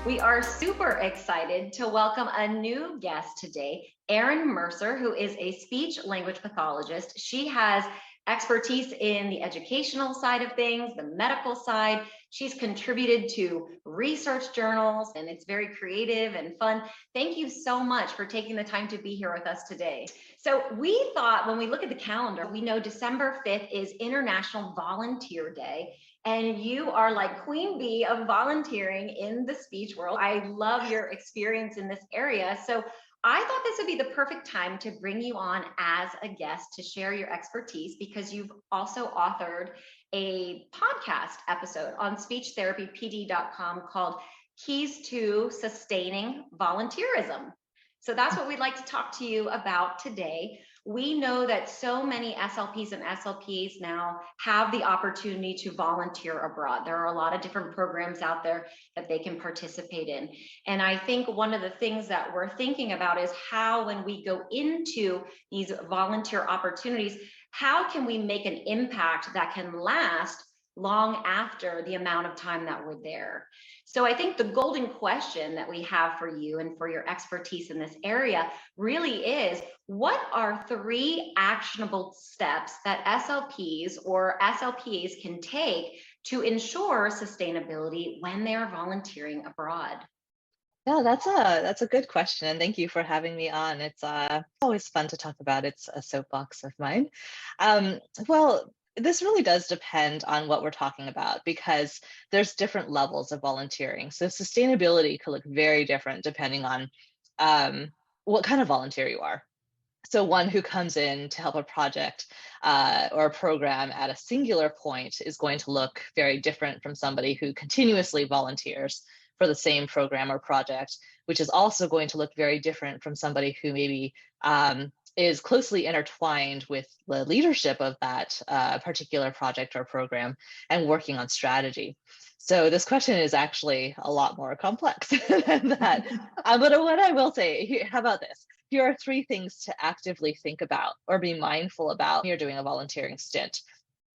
We are super excited to welcome a new guest today, Erin Mercer, who is a speech language pathologist. She has expertise in the educational side of things, the medical side. She's contributed to research journals, and it's very creative and fun. Thank you so much for taking the time to be here with us today. So we thought, when we look at the calendar, we know December 5th is International Volunteer Day. And you are like queen bee of volunteering in the speech world. I love your experience in this area. So I thought this would be the perfect time to bring you on as a guest to share your expertise, because you've also authored a podcast episode on speechtherapypd.com called Keys to Sustaining Volunteerism. So that's what we'd like to talk to you about today. We know that so many SLPs and SLPAs now have the opportunity to volunteer abroad. There are a lot of different programs out there that they can participate in. And I think one of the things that we're thinking about is how, when we go into these volunteer opportunities, how can we make an impact that can last long after the amount of time that we're there? So I think the golden question that we have for you and for your expertise in this area really is, what are 3 actionable steps that SLPs or SLPAs can take to ensure sustainability when they're volunteering abroad? Yeah, that's a good question, and thank you for having me on. It's always fun to talk about. It's a soapbox of mine. Well, this really does depend on what we're talking about, because there's different levels of volunteering. So sustainability could look very different depending on what kind of volunteer you are. So one who comes in to help a project or a program at a singular point is going to look very different from somebody who continuously volunteers for the same program or project, which is also going to look very different from somebody who maybe is closely intertwined with the leadership of that particular project or program and working on strategy. So this question is actually a lot more complex than that. But what I will say, how about this? Here are 3 things to actively think about or be mindful about when you're doing a volunteering stint.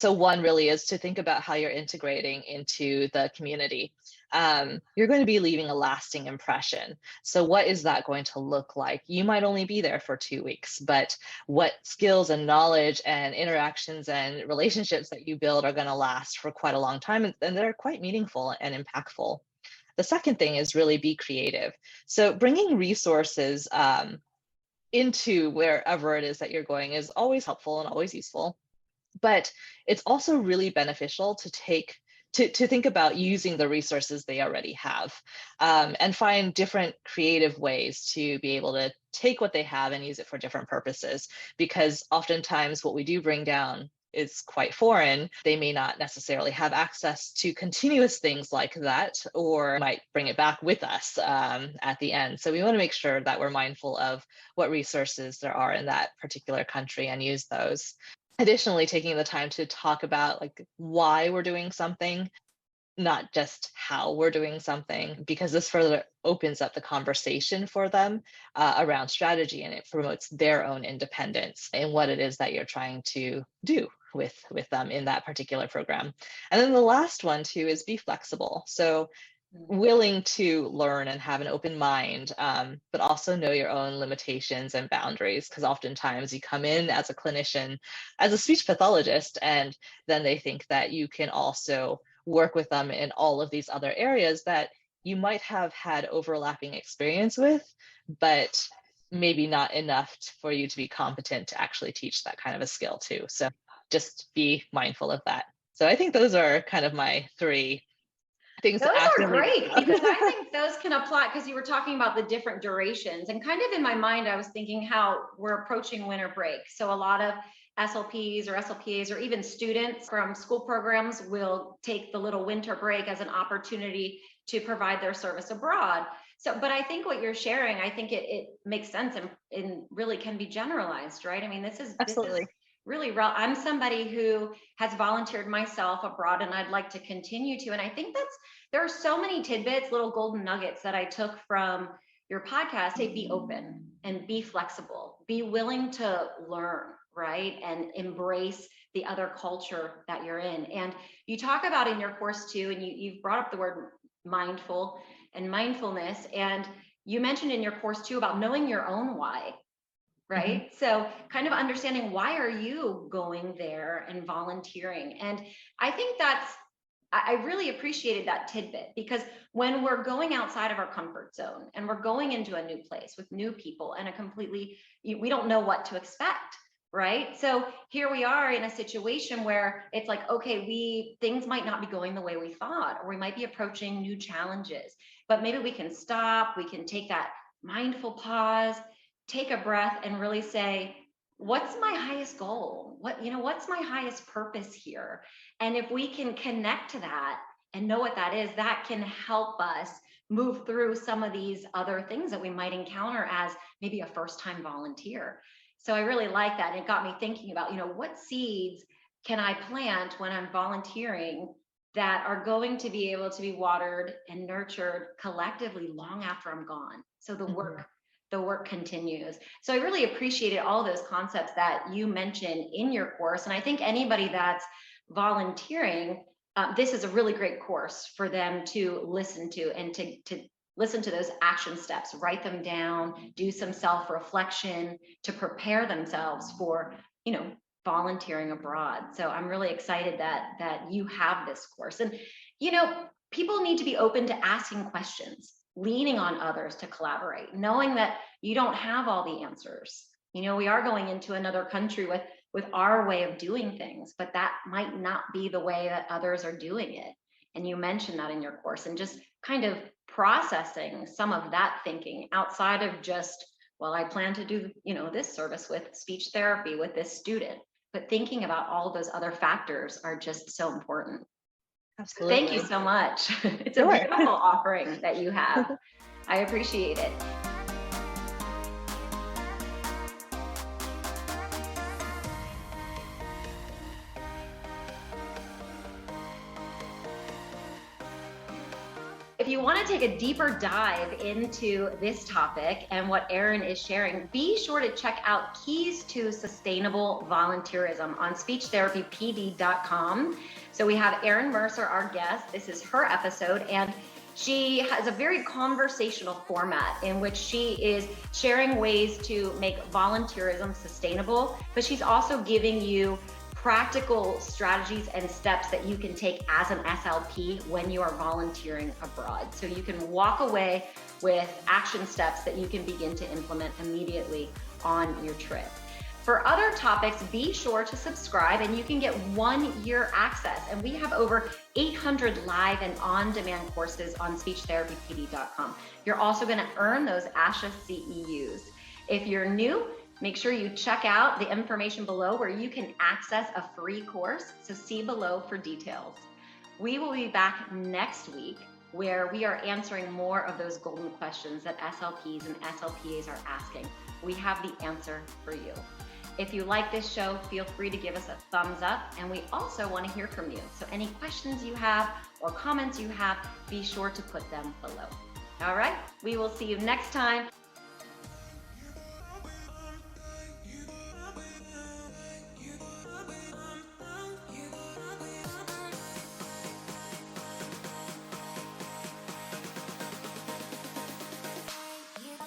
So one really is to think about how you're integrating into the community. You're going to be leaving a lasting impression. So what is that going to look like? You might only be there for 2 weeks, but what skills and knowledge and interactions and relationships that you build are going to last for quite a long time, and they're quite meaningful and impactful. The second thing is really be creative. So bringing resources into wherever it is that you're going is always helpful and always useful. But it's also really beneficial to think about using the resources they already have, and find different creative ways to be able to take what they have and use it for different purposes. Because oftentimes what we do bring down is quite foreign. They may not necessarily have access to continuous things like that, or might bring it back with us at the end. So we want to make sure that we're mindful of what resources there are in that particular country and use those. Additionally, taking the time to talk about like why we're doing something, not just how we're doing something, because this further opens up the conversation for them around strategy, and it promotes their own independence in what it is that you're trying to do with them in that particular program. And then the last one too is be flexible. So willing to learn and have an open mind, but also know your own limitations and boundaries, because oftentimes you come in as a clinician, as a speech pathologist, and then they think that you can also work with them in all of these other areas that you might have had overlapping experience with, but maybe not enough for you to be competent to actually teach that kind of a skill too. So just be mindful of that. So I think those are kind of my 3 things Those to are actively great, because I think those can apply, because you were talking about the different durations, and kind of in my mind I was thinking how we're approaching winter break. So a lot of SLPs or SLPAs or even students from school programs will take the little winter break as an opportunity to provide their service abroad. So, but I think what you're sharing, I think it makes sense and really can be generalized, right? I mean, this is Absolutely. really real. I'm somebody who has volunteered myself abroad, and I'd like to continue to. And I think there are so many tidbits, little golden nuggets that I took from your podcast. Say, be open and be flexible, be willing to learn, right? And embrace the other culture that you're in. And you talk about in your course too, and you've brought up the word mindful and mindfulness. And you mentioned in your course too about knowing your own why, Mhm. right? So kind of understanding, why are you going there and volunteering? And I think I really appreciated that tidbit, because when we're going outside of our comfort zone and we're going into a new place with new people and we don't know what to expect, right? So here we are in a situation where it's like, okay, things might not be going the way we thought, or we might be approaching new challenges, but maybe we can stop, we can take that mindful pause, take a breath, and really say, what's my highest goal? What's my highest purpose here? And if we can connect to that and know what that is, that can help us move through some of these other things that we might encounter as maybe a first-time volunteer. So I really like that. It got me thinking about, what seeds can I plant when I'm volunteering that are going to be able to be watered and nurtured collectively long after I'm gone. So the work continues. So I really appreciated all those concepts that you mentioned in your course. And I think anybody that's volunteering, this is a really great course for them to listen to, and to listen to those action steps, write them down, do some self-reflection to prepare themselves for, volunteering abroad. So I'm really excited that you have this course. And, people need to be open to asking questions, leaning on others to collaborate, knowing that you don't have all the answers. We are going into another country with our way of doing things, but that might not be the way that others are doing it. And you mentioned that in your course, and just kind of processing some of that thinking outside of just, well, I plan to do, this service with speech therapy with this student, but thinking about all those other factors are just so important. Thank you Absolutely. so much. It's a Sure. beautiful offering that you have. I appreciate it. If you want to take a deeper dive into this topic and what Erin is sharing, be sure to check out Keys to Sustainable Volunteerism on speechtherapypd.com. So we have Erin Mercer, our guest. This is her episode, and she has a very conversational format in which she is sharing ways to make volunteerism sustainable, but she's also giving you practical strategies and steps that you can take as an SLP when you are volunteering abroad. So you can walk away with action steps that you can begin to implement immediately on your trip. For other topics, be sure to subscribe, and you can get 1 year access. And we have over 800 live and on-demand courses on speechtherapypd.com. You're also going to earn those ASHA CEUs. If you're new, make sure you check out the information below where you can access a free course. So see below for details. We will be back next week, where we are answering more of those golden questions that SLPs and SLPAs are asking. We have the answer for you. If you like this show, feel free to give us a thumbs up, and we also want to hear from you. So any questions you have or comments you have, be sure to put them below. All right, we will see you next time.